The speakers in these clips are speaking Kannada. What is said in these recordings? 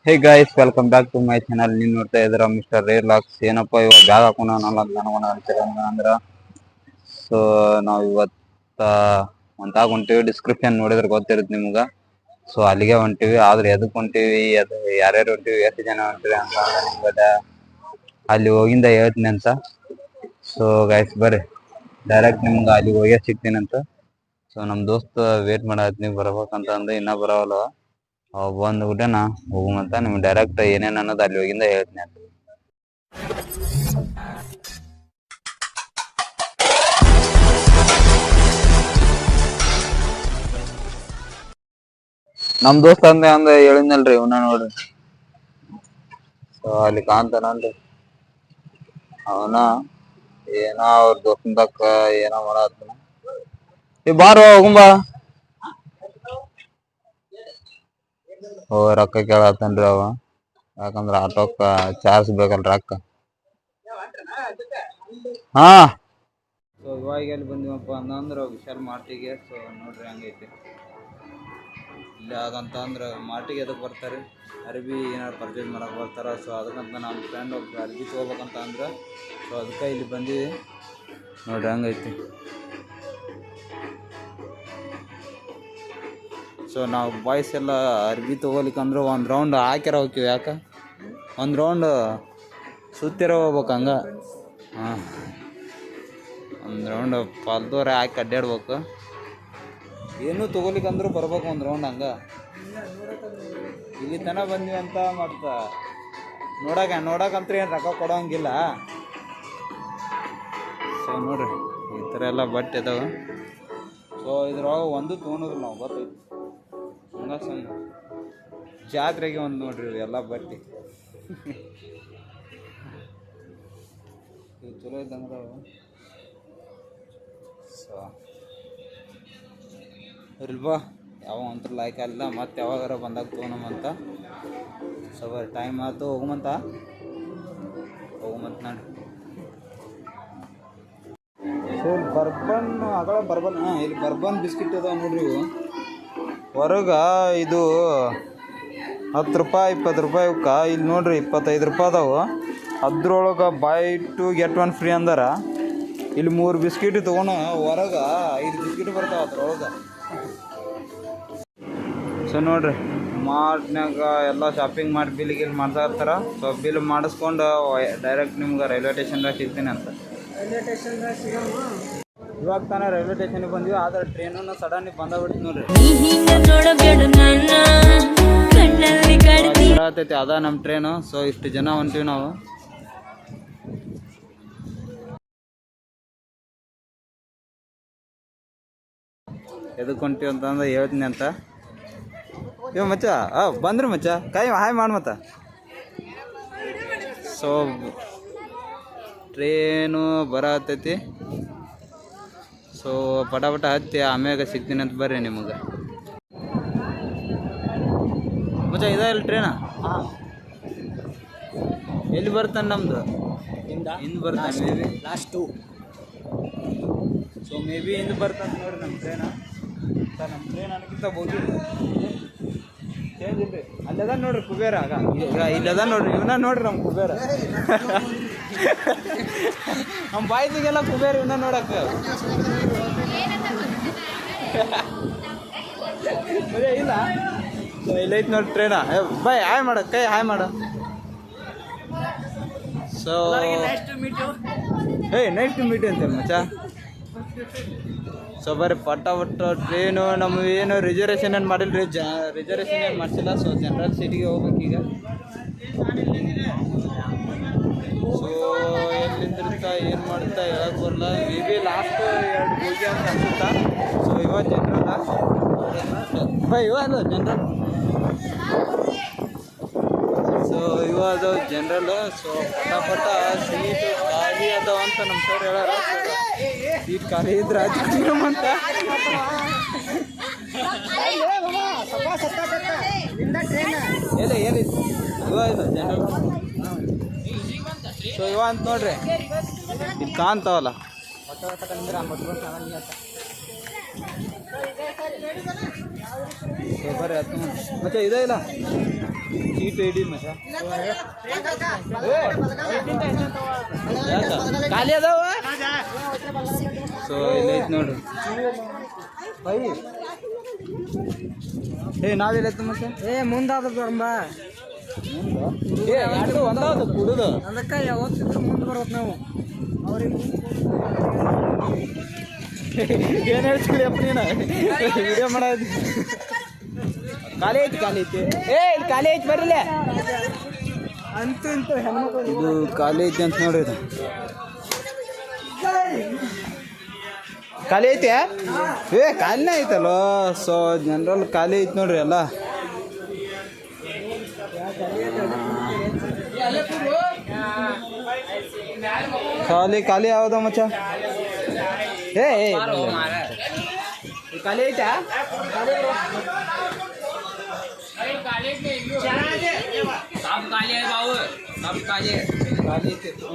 Hey guys welcome back to my channel. ನೀವು ನೋಡ್ತಾ ಇದ್ದೀರಾ ಮಿಸ್ಟರ್ ರೇರ್ ಲಾಕ್ಸ್. ಏನಪ್ಪ ಇವಾಗ ಬ್ಯಾಗ್ ಹಾಕೋಣ ನನಗಣ ಅಂತೀರ ಅಂದ್ರ ಸೊ ನಾವು ಇವತ್ತ ಹೊಂಟಿವಿ. ಡಿಸ್ಕ್ರಿಪ್ಷನ್ ನೋಡಿದ್ರೆ ಗೊತ್ತಿರುತ್ತೆ ನಿಮ್ಗ. ಸೊ ಅಲ್ಲಿಗೆ ಹೊಂಟಿವಿ. ಆದ್ರೆ ಎದಕ್ ಹೊಂಟಿವಿ, ಅದು ಯಾರ್ಯಾರು ಹೊಂಟಿವಿ, ಎಷ್ಟು ಜನ ಹೊಂಟಿವಿ ಅಂತ ನಿಮ್ಗೆ ಅಲ್ಲಿ ಹೋಗಿಂದ ಹೇಳ್ತೀನಿ ಅಂತ. ಸೊ ಗೈಸ್ ಬರ್ರಿ ಡೈರೆಕ್ಟ್ ನಿಮ್ಗೆ ಅಲ್ಲಿ ಹೋಗಿ ಸಿಗ್ತೀನಿ ಅಂತ. ಸೊ ನಮ್ ದೋಸ್ತ್ ವೇಟ್ ಮಾಡತ್ ನೀವು ಬರ್ಬೇಕಂತ ಅಂದ್ರೆ ಇನ್ನ ಬರವಲ್ಲ. ಬಂದ್ಬಿಟ್ಟೆನಾ ಹೋಗುಮಂತ ನಿಮ್ಗೆ ಡೈರೆಕ್ಟ್ ಏನೇನ್ ಅನ್ನೋದು ಅಲ್ಲಿ ಹೋಗಿಂದ ಹೇಳ್ತೀನಿ ಅಂತ. ನಮ್ ದೋಸ್ತ ಅಂದ ಹೇಳಿದ್ನಲ್ರಿ ಇವನ್ನ ನೋಡ್ರಿ. ಸೊ ಅಲ್ಲಿ ಕಾಣ್ತಾನಲ್ರಿ ಅವನ ಏನೋ ಅವ್ರ ದೋಸ್ತನ ತಕ್ಕ ಏನೋ ಮಾಡತ್ತಾನ. ಬಾರೋ ಹೋಗುಂಬಾ. ರೊಕ್ಕ ಕೇಳತ್ತನ್ರಿ ಅವ. ಯಾಕಂದ್ರ ಆಟೋಕ್ಕ ಚಾರ್ಜ್ ಬೇಕಲ್ರಿ ರೊಕ್ಕ. ಹಾ ಸೊ ಇವಾಗ ಎಲ್ಲಿ ಬಂದಿವಪ್ಪ ಅಂತಂದ್ರ ವಿಶಾಲ್ ಮಾರ್ಟಿಗೆ. ಸೊ ನೋಡ್ರಿ ಹಂಗೈತಿ ಇಲ್ಲಿ. ಅದಂತ ಅಂದ್ರೆ ಮಾರ್ಟಿಗೆ ಎದಕ್ಕೆ ಬರ್ತಾರೆ, ಅರ್ಬಿ ಏನಾರು ಪರ್ಚೇಸ್ ಮಾಡಕ್ಕೆ ಬರ್ತಾರ. ಸೊ ಅದಕ್ಕಂತ ನಮ್ಮ ಫ್ರೆಂಡ್ ಒಬ್ಬ ಅರ್ಬಿ ತೊಗೋಬೇಕಂತ ಅಂದ್ರೆ ಸೊ ಅದಕ್ಕೆ ಇಲ್ಲಿ ಬಂದಿವಿ. ನೋಡ್ರಿ ಹಂಗೈತಿ. ಸೊ ನಾವು ಬಾಯ್ಸ್ ಎಲ್ಲ ಅರ್ಬಿ ತೊಗೋಲಿಕ್ಕಂದ್ರೆ ಒಂದು ರೌಂಡ್ ಹಾಕ್ಯಾರ ಹೋಗ್ತೀವಿ. ಯಾಕೆ ಒಂದು ರೌಂಡ್ ಸುತ್ತಿರ ಹೋಗ್ಬೇಕು ಹಂಗೆ. ಹಾಂ, ಒಂದು ರೌಂಡ್ ಪಾಲ್ದೋರೆ ಹಾಕಿ ಅಡ್ಡಾಡ್ಬೇಕು. ಏನೂ ತೊಗೋಲಿಕ್ಕಂದ್ರೂ ಬರ್ಬೇಕು ಒಂದು ರೌಂಡ್ ಹಂಗೆ. ಇಲ್ಲಿ ತನಕ ಬಂದ್ವಿ ಅಂತ ಮತ್ತು ನೋಡಕ್ಕಂತೂ ಏನು ರೊಕ್ಕ ಕೊಡೋಂಗಿಲ್ಲ. ಸೊ ನೋಡ್ರಿ ಈ ಥರ ಎಲ್ಲ ಬಟ್ಟೆ ಇದಾವೆ. ಸೊ ಇದ್ರೊಳಗೆ ಒಂದು ತೊಗೊಂಡ್ರು ನಾವು ಗೊತ್ತೈತಿ ಹಂಗೆ ಸುಮ್ಮನೆ ಜಾತ್ರೆಗೆ ಒಂದು ನೋಡ್ರಿ ಎಲ್ಲ ಬಟ್ಟೆ ಇವು ಚಲೋ ಇದ್ದಂಗೆ. ಸೊ ಇಲ್ವಾ ಯಾವ ಅಂತೂ ಲೈಕ್ ಅಲ್ಲ, ಮತ್ತು ಯಾವಾಗಾರ ಬಂದಾಗ ತೊಗೊಳಮಂತ. ಸೊ ಬರೀ ಟೈಮ್ ಆಯ್ತು ಹೋಗುಮಂತ ನೋಡ್ರಿ. ಸೊ ಇಲ್ಲಿ ಬರ್ಬನ್ ಇಲ್ಲಿ ಬರ್ಬನ್ ಬಿಸ್ಕಿಟ್ ಅದಾವ ನೋಡ್ರಿ. ಇವು ಹೊರಗೆ ಇದು 10 ರೂಪಾಯಿ 20 ರೂಪಾಯಿ ಇವಕ್ಕೆ. ಇಲ್ಲಿ ನೋಡ್ರಿ 25 ರೂಪಾಯಿ ಅದಾವು. ಅದ್ರೊಳಗೆ by two get one free ಅಂದಾರ. ಇಲ್ಲಿ 3 ಬಿಸ್ಕಿಟ್ ತೊಗೊಂಡು ಹೊರಗೆ 5 ಬಿಸ್ಕಿಟ್ ಬರ್ತಾವೆ ಅದ್ರೊಳಗೆ. ಸೊ ನೋಡ್ರಿ ಮಾರ್ಟ್ನಾಗ ಎಲ್ಲ ಶಾಪಿಂಗ್ ಮಾಡಿ ಬಿಲ್ ಮಾಡ್ತಾ ಇರ್ತಾರೆ. ಸೊ ಬಿಲ್ ಮಾಡಿಸ್ಕೊಂಡು ಡೈರೆಕ್ಟ್ ನಿಮ್ಗೆ ರೈಲ್ವೆ ಸ್ಟೇಷನ್ದಾಗ ಸಿಗ್ತೀನಿ ಅಂತ. ರೈಲ್ವೆ ಸ್ಟೇಷನ್ದಾಗ ಸಿಗೋದು ಇವಾಗ ತಾನೇ ರೈಲ್ವೆ ಸ್ಟೇಷನ್ಗೆ ಬಂದ್ವಿ. ಆದರೆ ಟ್ರೈನನ್ನು ಸಡನ್ಲಿ ಬಂದಾಗ್ಬಿಡ್ತು ನೋಡ್ರಿ. ಬರತೈತಿ ಅದ ನಮ್ಮ ಟ್ರೈನು. ಸೊ ಇಷ್ಟು ಜನ ಹೊಂಟಿವಿ ನಾವು. ಎದಕ್ಕೆ ಹೊಂಟಿವಿ ಅಂತಂದ್ರೆ ಹೇಳ್ತೀನಿ ಅಂತ. ಇವ ಮಚ್ಚ ಬಂದ್ರಿ ಮಚ್ಚ ಕಾಯಿ ಹಾಯ್ ಮಾಡಿ ಮತ್ತ. ಸೊ ಟ್ರೇನು ಬರತೈತಿ. ಸೊ ಪಟ ಹತ್ತಿ ಆಮ್ಯಾಗ ಸಿಗ್ತೀನಿ ಅಂತ ಬರ್ರಿ ನಿಮಗೆ. ಮಚ್ಚ ಇದ ಇಲ್ಲ ಟ್ರೇನ? ಹಾಂ, ಎಲ್ಲಿ ಬರ್ತಾನೆ ನಮ್ದು? ಹಿಂದೆ ಬರ್ತಾನೆ may be last. So may be ಹಿಂದೆ ಬರ್ತಾನೆ ನೋಡ್ರಿ ನಮ್ಮ ಟ್ರೇನ. ನಮ್ಮ ಟ್ರೇನ್ ಅನ್ನಕ್ಕಿಂತ ಬೋದು ಚೇಂಜ್ ಇಲ್ರಿ. ಅಲ್ಲದ ನೋಡ್ರಿ ಕುಬೇರ. ಈಗ ಇಲ್ಲದ ನೋಡ್ರಿ ಇವನ ನೋಡ್ರಿ ನಮ್ಮ ಕುಬೇರ. ನಮ್ಮ ಬಾಯ್ದಿಗೆಲ್ಲ ಕುಬೇರ ಇವನ್ನ ನೋಡಕ್ಕೆ ಇಲ್ಲ. ಸೊ ಇಲ್ಲೈತಿ ನೋಡ್ರಿ ಟ್ರೇನ. ಬಾಯ್ ಹಾಯ್ ಮಾಡ, ಕೈ ಹಾಯ್ ಮಾಡ. ಸೊ ನೈಸ್ ಟು ಮೀಟ್ ಅಂತ ಮಚ್ಚ. ಸೊ ಬರ್ರಿ ಪಟ್ಟ ಟ್ರೈನು. ನಮ್ಮ ಏನು ರಿಸರ್ವೇಷನ್ ಏನು ಮಾಡಿಲ್ರಿ, ರಿಸರ್ವೇಷನ್ ಏನು ಮಾಡಿಸಿಲ್ಲ. ಸೊ ಜನರಲ್ ಸೀಟಿಗೆ ಹೋಗ್ಬೇಕೀಗ. ಸೊ ಎಲ್ಲಿಂದಿರ್ತಾ ಏನು ಮಾಡುತ್ತಾ ಹೇಳಕ್ಕೆ ಬರಲ್ಲ. ಮೇ ಬಿ ಲಾಸ್ಟ್ 2 ಬೋಗಿ ಅಂತ ಅನ್ಸುತ್ತಾ. ಸೊ ಇವಾಗ ಜನರಲ್ ಇವಾಗ ಜನರಲ್. ಸೊ ಇವಾಗ ಜನರಲ್. ಸೊ ಪಟ ಸೀಟು ಖಾಲಿ ಅದಾವ ಅಂತ ನಮ್ಮ ಸರ್ ಹೇಳಾರ. ಸೀಟ್ ಖಾಲಿ ಇದ್ರೆ ಅಂತ ಹೇಳಿ ಇವಾಗ ಜನರಲ್. ಸೊ ಇವ ಅಂತ ನೋಡ್ರಿ ಇಲ್ಲಿ ಕಾಣ್ತಾವಲ್ಲ. ಸೊ ಬರ್ರಿ ಮತ್ತೆ ಇದೇ ಇಲ್ಲ ಸೀಟ್ ಹಿಡಿ ಮಚ್ಚ ಖಾಲಿ ಅದಾವ ಸೊ ಇಲ್ಲಿ ಐತಿ ನೋಡ್ರಿ ಏ ನಾವೆಲ್ಲೈತಿ ಮಚ್ಚ ಮುಂದಾದ ಬರಂಬ ಎರಡು ಒಂದಾದ ಕುಡುದು ಅದಕ್ಕೆ ಯಾವತ್ತಿದ್ರು ಮುಂದೆ ಬರ್ಬೇಕು ನಾವು ಅವ್ರಿಗೆ ಏನ್ ಹೇಳ್ತೀವಿ ಅಪ್ಪ ನೀನು ವಿಡಿಯೋ ಮಾಡೋದು ಖಾಲಿ ಐತಿ ಇಲ್ಲಿ ಖಾಲಿ ಐತಿ ಬರ್ರಿಲ್ಲ ಅಂತೂ ಇಂತೂ ಹೆಣ್ಮಕ್ಳು ಇದು ಖಾಲಿ ಐತಿ ಅಂತ ನೋಡ್ರಿ ಇದು ಖಾಲಿ ಐತಿ ಖಾಲಿನೇ ಐತಲ್ಲ ಸೊ ಜನರಲ್ ಖಾಲಿ ಐತಿ ನೋಡ್ರಿ ಎಲ್ಲ ಖಾಲಿ ಯಾವ್ದ ಮಚ್ಚ ಖಾಲಿ ಐತಾ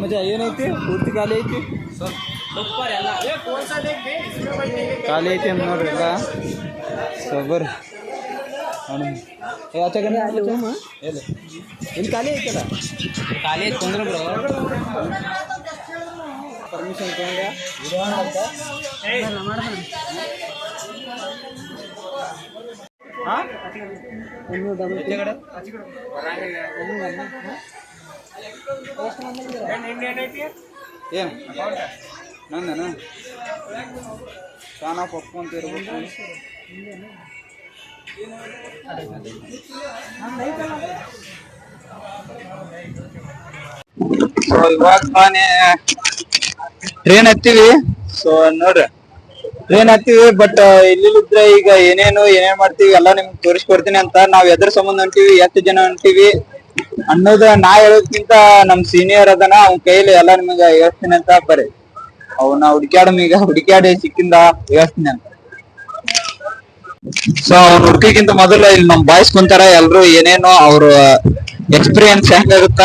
ಮಚ್ಚ ಏನೈತಿ ಪೂರ್ತಿ ಖಾಲಿ ಐತಿ ಖಾಲಿ ಐತಿ ಅಂತ ನೋಡ್ರಿ ಎಲ್ಲ ಸೊ ಬರ್ರಿ ಇಲ್ಲಿ ಖಾಲಿ ಐತಲ್ಲ ಖಾಲಿ ಐತಿ ತೊಂದ್ರೆ ಬ್ರೋ ಪರ್ಮಿಷನ್ ತಗೊಂಡ ಏನು ನಂದನ ಚಾನ ಪಪ್ಪು ಅಂತ ಇರ್ಬೇಕು ಸೊ ಇವಾಗ ನಾನೇ ಟ್ರೈನ್ ಹತ್ತೀವಿ ಸೊ ನೋಡ್ರಿ ಟ್ರೈನ್ ಹತ್ತೀವಿ ಬಟ್ ಇಲ್ಲಿದ್ರೆ ಈಗ ಏನೇನ್ ಮಾಡ್ತೀವಿ ಎಲ್ಲ ನಿಮ್ಗೆ ತೋರಿಸ್ಕೊಡ್ತೀನಿ ಅಂತ ನಾವ್ ಎದ್ರ ಸಂಬಂಧ ಹೊಂಟಿವಿ ಎಷ್ಟು ಜನ ಹೊಂಟಿವಿ ಅನ್ನೋದು ನಾ ಹೇಳೋದ್ಕಿಂತ ನಮ್ ಸೀನಿಯರ್ ಅದನ ಅವ್ನ ಕೈಲಿ ಎಲ್ಲ ನಿಮ್ಗೆ ಹೇಳ್ತೀನಿ ಅಂತ ಬರ್ರಿ ಅವನ ಹುಡುಕ್ಯಾಡಿ ಸಿಕ್ಕಿಂದ ಹೇಳ್ತೀನಿ ಅಂತ ಸೊ ಅವ್ನ ಹುಡುಕಿಗಿಂತ ಮೊದಲು ಇಲ್ಲಿ ನಮ್ ಬಾಯ್ಸ್ ಕುಂತಾರ ಎಲ್ರು ಏನೇನೋ ಅವ್ರ ಎಕ್ಸ್ಪೀರಿಯನ್ಸ್ ಹೆಂಗಾಗುತ್ತ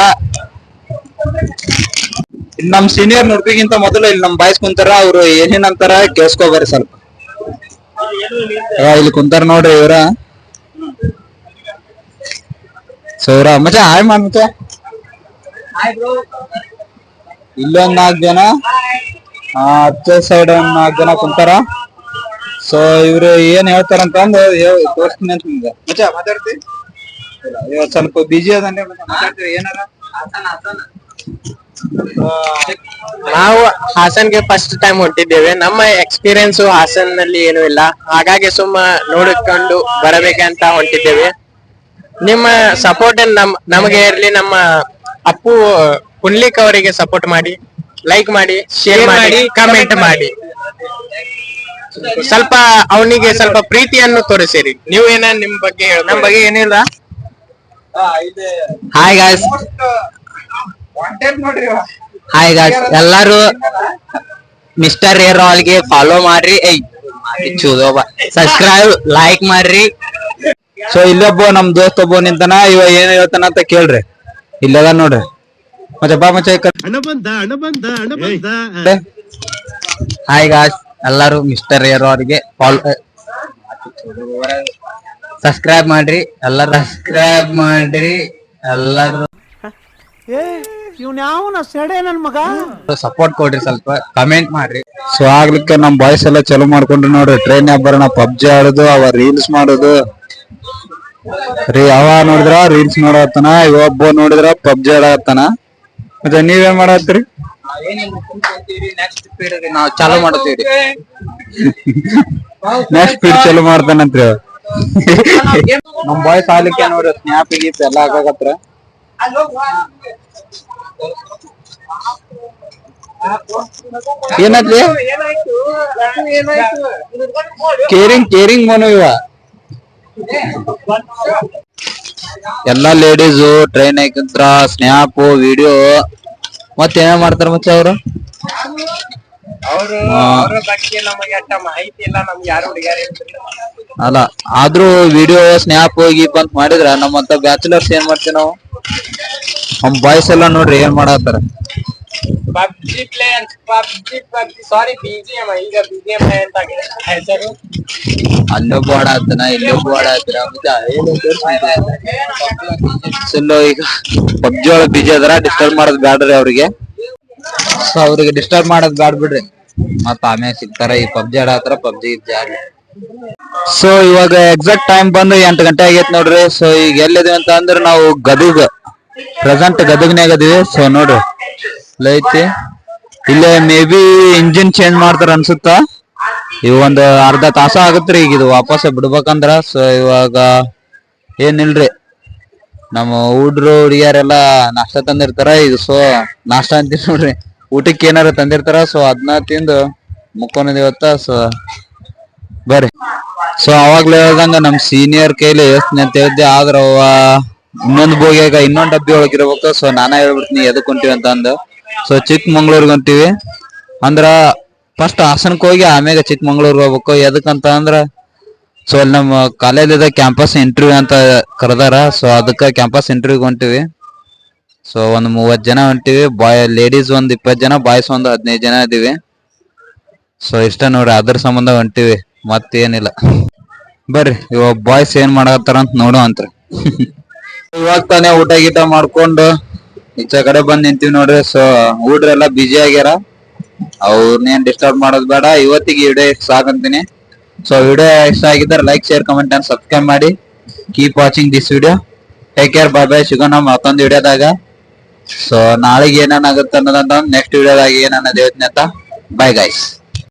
ನಮ್ ಸೀನಿಯರ್ ನೋಡ್ಕಿಗಿಂತ ಮೊದಲು ಇಲ್ಲಿ ನಮ್ ಬಾಯ್ಸ್ ಕುಂತಾರ ಅವ್ರು ಏನೇನ್ ಅಂತಾರ ಕೇಳ್ಸ್ಕೊಬರ್ರಿ ಸ್ವಲ್ಪ ಇಲ್ಲಿ ಕುಂತಾರ ನೋಡ್ರಿ ಇವ್ರ ಸೊ ಇವ್ರ ಮಚ್ಚ ಹಾಯ್ ಮಚ್ಚ ಇಲ್ಲೊಂದ್ 4 ಜನ ಹಚ್ಚ ಸೈಡ್ ಒಂದ್ 4 ಜನ ಕುಂತಾರ ಸೊ ಇವ್ರು ಏನ್ ಹೇಳ್ತಾರಂತ ಅಂದ್ ತೋರಿಸ್ತೀನಿ ಅಂತ ನಿಮ್ಗೆ ಮಚ್ಚ ಮಾತಾಡ್ತಿ ಇವತ್ತು ಸ್ವಲ್ಪ ಬಿಜಿ ಅದಂದ್ರೆ ಮಾತಾಡ್ತೀವಿ ಏನಾರ ನಾವು ಹಾಸನ್ಗೆ ಫಸ್ಟ್ ಟೈಮ್ ಹೊಂಟಿದ್ದೇವೆ ನಮ್ಮ ಎಕ್ಸ್ಪೀರಿಯನ್ಸ್ ಹಾಸನ್ ನಲ್ಲಿ ಏನು ಇಲ್ಲ ಹಾಗಾಗಿ ಸುಮ್ಮ ನೋಡಿಕೊಂಡು ಬರಬೇಕಂತ ಹೊಂಟಿದ್ದೇವೆ ನಿಮ್ಮ ಸಪೋರ್ಟ್ ನಮಗೆ ಇರ್ಲಿ ನಮ್ಮ ಅಪ್ಪು ಪುಂಡ್ಲಿಕ್ ಅವರಿಗೆ ಸಪೋರ್ಟ್ ಮಾಡಿ ಲೈಕ್ ಮಾಡಿ ಶೇರ್ ಮಾಡಿ ಕಮೆಂಟ್ ಮಾಡಿ ಸ್ವಲ್ಪ ಅವನಿಗೆ ಸ್ವಲ್ಪ ಪ್ರೀತಿಯನ್ನು ತೋರಿಸಿರಿ ನೀವು ಏನ ನಿಮ್ ಬಗ್ಗೆ ನಮ್ಮ ಬಗ್ಗೆ ಏನಿಲ್ಲ ಹಾಯ್ ಗಾಯ್ಸ್ ಹಾಯ್ ಗಾಯ್ಸ್ ಎಲ್ಲಾರು ಮಿಸ್ಟರ್ ಏರ್ ಗೆ ಫಾಲೋ ಮಾಡ್ರಿ ಸಬ್ಸ್ಕ್ರೈಬ್ ಲೈಕ್ ಮಾಡ್ರಿ ಸೊ ಇಲ್ಲೊಬ್ಬ ನಮ್ ದೋಸ್ತ್ ಒಬ್ಬ ನಿಂತಾನ ಇವ ಏನ್ ಹೇಳ್ತಾನ ಅಂತ ಕೇಳ್ರಿ ಇಲ್ಲದ ನೋಡ್ರಿ ಮತ್ತೆ ಬಾ ಮಚ್ಚ ಹಾಯ್ ಗಾಯ್ಸ್ ಎಲ್ಲಾರು ಮಿಸ್ಟರ್ ಏರ್ ಗೆ ಫಾಲೋ ಸಬ್ಸ್ಕ್ರೈಬ್ ಮಾಡ್ರಿ ಎಲ್ಲಾರು ಇವ್ನ ಸೆಡೆ ನನ್ ಮಗ ಸಪೋರ್ಟ್ ಕೊಡ್ರಿ ಸ್ವಲ್ಪ ಕಮೆಂಟ್ ಮಾಡ್ರಿ ಸೊ ಆಗ್ಲಿಕ್ಕೆ ನಮ್ ಬಾಯ್ಸ್ ಎಲ್ಲ ಚಲೋ ಮಾಡ್ಕೊಂಡ್ರಿ ನೋಡ್ರಿ ಟ್ರೈನ್ ಬರೋಣ ಪಬ್ಜಿ ಆಡೋದು ಅವ ರೀಲ್ಸ್ ಮಾಡೋದು ಅವ ನೋಡಿದ್ರ ರೀಲ್ಸ್ ಮಾಡತ್ತಾನ ಇವೊಬ್ಬ ನೋಡಿದ್ರ ಪಬ್ಜಿ ಆಡತ್ತಾನ ಮತ್ತೆ ನೀವೇನ್ ಮಾಡತ್ತೀರಿ ನಾವ್ ಚಾಲೂ ಮಾಡ್ತೀವಿ ನೆಕ್ಸ್ಟ್ ಸ್ಪೀಡ್ ಚಲೋ ಮಾಡ್ತಾನಂತ್ರಿ ನಮ್ ಬಾಯ್ಸ್ ಆಗ್ಲಿಕ್ಕೆ ನೋಡ್ರಿ ಸ್ನ್ಯಾಪ್ ಗೀಪ್ ಎಲ್ಲ ಹಾಕಾಕತ್ರ ಏನತ್ಲಿ ಕೇರಿಂಗ್ ಮನು ಇವ ಎಲ್ಲಾ ಲೇಡೀಸು ಟ್ರೈನ್ ಹಾಕಂತ್ರ ಸ್ನ್ಯಾಪ್ ವಿಡಿಯೋ ಮತ್ತೆ ಏನ ಮಾಡ್ತಾರ ಮತ್ತೆ ಅವ್ರು ಅಲ್ಲ ಆದ್ರೂ ವಿಡಿಯೋ ಸ್ನ್ಯಾಪ್ ಗೀಪ್ ಅಂತ ಮಾಡಿದ್ರ ನಮ್ಮಂತ ಬ್ಯಾಚುಲರ್ಸ್ ಏನ್ ಮಾಡ್ತೀವಿ ನಾವು ನಮ್ ಬಾಯ್ಸ್ ಎಲ್ಲ ನೋಡ್ರಿ ಏನ್ ಮಾಡತ್ತಾರ ಪಬ್ಜಿ ಪ್ಲೇಯರ್ಸ್ ಪಬ್ಜಿ ಸಾರಿ BGM ಈಗ BGM ಅಂತ ಹೆಸರು. ಅಲ್ಲೊಬ್ಬ ಆಡಾತನ ಇಲ್ಲೊಬ್ಬ ಆಡಾತರ ಈಗ ಪಬ್ಜಿ ಒಳಗ್ ಬಿಜಿ ಅದಾರ, ಡಿಸ್ಟರ್ಬ್ ಮಾಡೋದ್ ಬ್ಯಾಡ್ರಿ ಅವ್ರಿಗೆ. ಸೊ ಅವ್ರಿಗೆ ಡಿಸ್ಟರ್ಬ್ ಮಾಡೋದ್ ಬ್ಯಾಡ್ ಬಿಡ್ರಿ, ಮತ್ತ ಆಮೇಲೆ ಸಿಗ್ತಾರ. ಈ ಪಬ್ಜಿ ಆಡಾತರ ಪಬ್ಜಿ ಜಾರಿ. ಸೊ ಇವಾಗ ಎಕ್ಸಾಕ್ಟ್ ಟೈಮ್ ಬಂದು 8 ಗಂಟೆ ಆಗೈತ್ ನೋಡ್ರಿ. ಸೊ ಈಗ ಎಲ್ಲಿದೀವಿ ಅಂತ ಅಂದ್ರೆ ನಾವು ಗದಗ, ಪ್ರೆಸೆಂಟ್ ಗದಗ್ನಾಗ ಅದೀವಿ. ಸೊ ನೋಡ್ರಿ ಐತಿ ಇಲ್ಲೇ ಮೇ ಬಿ ಇಂಜಿನ್ ಚೇಂಜ್ ಮಾಡ್ತಾರ ಅನ್ಸುತ್ತ. ಇವ್ ಒಂದ್ ಅರ್ಧ ತಾಸ ಆಗತ್ರಿ ಈಗ ಇದು ವಾಪಸ್ ಬಿಡ್ಬೇಕಂದ್ರ. ಸೊ ಇವಾಗ ಏನಿಲ್ರಿ, ನಮ್ಮ ಹುಡ್ರು ಹುಡುಗಿಯರೆಲ್ಲಾ ನಾಷ್ಟಾ ತಂದಿರ್ತಾರ. ಈಗ ಸೊ ನಾಷ್ಟಾ ಅಂತೀವಿ ನೋಡ್ರಿ, ಊಟಕ್ಕೆ ಏನಾರ ತಂದಿರ್ತಾರ. ಸೊ ಅದನ್ನ ತಿಂದು ಮುಕ್ಕೊಂಡಿವತ್ತ. ಸೊ ಬರ್ರಿ. ಸೊ ಅವಾಗ್ಲೇ ಹೇಳ್ದಂಗ ನಮ್ ಸೀನಿಯರ್ ಕೈಲಿ ಯೋಚನೆ ಅಂತ ಹೇಳಿದ್ದೆ, ಆದ್ರ ಅವ ಇನ್ನೊಂದ್ ಬೋಗಿಯಾಗ ಇನ್ನೊಂದ್ ಡಬ್ಬಿ ಒಳಗಿರ್ಬೇಕು. ಸೊ ನಾನಾ ಹೇಳ್ಬಿಡ್ತೀನಿ ಎದಕ್ ಹೊಂಟಿವಿ ಅಂತ ಅಂದ. ಸೊ ಚಿಕ್ಕಮಂಗ್ಳೂರ್ಗ್ ಹೊಂಟಿವಿ ಅಂದ್ರ ಫಸ್ಟ್ ಹಾಸನಕ್ ಹೋಗಿ ಆಮ್ಯಾಗ ಚಿಕ್ಕಮಂಗ್ಳೂರ್ಗ್ ಹೋಗ್ಬೇಕು. ಎದಕ್ಕಂತ ಅಂದ್ರ ಸೊ ಅಲ್ಲಿ ನಮ್ಮ ಕಾಲೇಜ್ ಕ್ಯಾಂಪಸ್ ಇಂಟರ್ವ್ಯೂ ಅಂತ ಕರೆದಾರ. ಸೊ ಅದಕ್ಕ ಕ್ಯಾಂಪಸ್ ಇಂಟರ್ವ್ಯೂಗ್ ಹೊಂಟಿವಿ. ಸೊ ಒಂದ್ 30 ಜನ ಹೊಂಟಿವಿ. ಲೇಡೀಸ್ ಒಂದ್ 20 ಜನ, ಬಾಯ್ಸ್ ಒಂದ್ 15 ಜನ ಇದೀವಿ. ಸೊ ಇಷ್ಟ ನೋಡ್ರಿ, ಅದ್ರ ಸಂಬಂಧ ಹೊಂಟಿವಿ, ಮತ್ತೇನಿಲ್ಲ. ಬರ್ರಿ ಇವಾಗ ಬಾಯ್ಸ್ ಏನ್ ಮಾಡತ್ತಾರ ಅಂತ ನೋಡು ಅಂತ್ರಿ. ಇವಾಗ ತಾನೇ ಊಟ ಗೀಟ ಮಾಡ್ಕೊಂಡು ಈಚೆ ಕಡೆ ಬಂದ್ ನಿಂತೀವಿ ನೋಡ್ರಿ. ಸೊ ಹುಡ್ರೆಲ್ಲ ಬಿಜಿ ಆಗ್ಯಾರ, ಅವ್ರನ್ನೇನ್ ಡಿಸ್ಟರ್ಬ್ ಮಾಡೋದ್ ಬೇಡ. ಇವತ್ತಿಗೆ ವಿಡಿಯೋ ಇಷ್ಟ ಸಾಕಂತೀನಿ. ಸೊ ವಿಡಿಯೋ ಇಷ್ಟ ಆಗಿದ್ರೆ like, share, comment and subscribe ಮಾಡಿ. Keep watching this video. Take care, bye bye. ಸಿಗೋಣ ಮತ್ತೊಂದು ವಿಡಿಯೋದಾಗ. ಸೊ ನಾಳೆಗೆ ಏನೇನಾಗುತ್ತೆ ಅನ್ನೋದಂತ ನೆಕ್ಸ್ಟ್ ವಿಡಿಯೋದಾಗ ಏನನ್ನೋದು ಹೇಳ್ತೀನಿ ಅಂತ. Bye guys.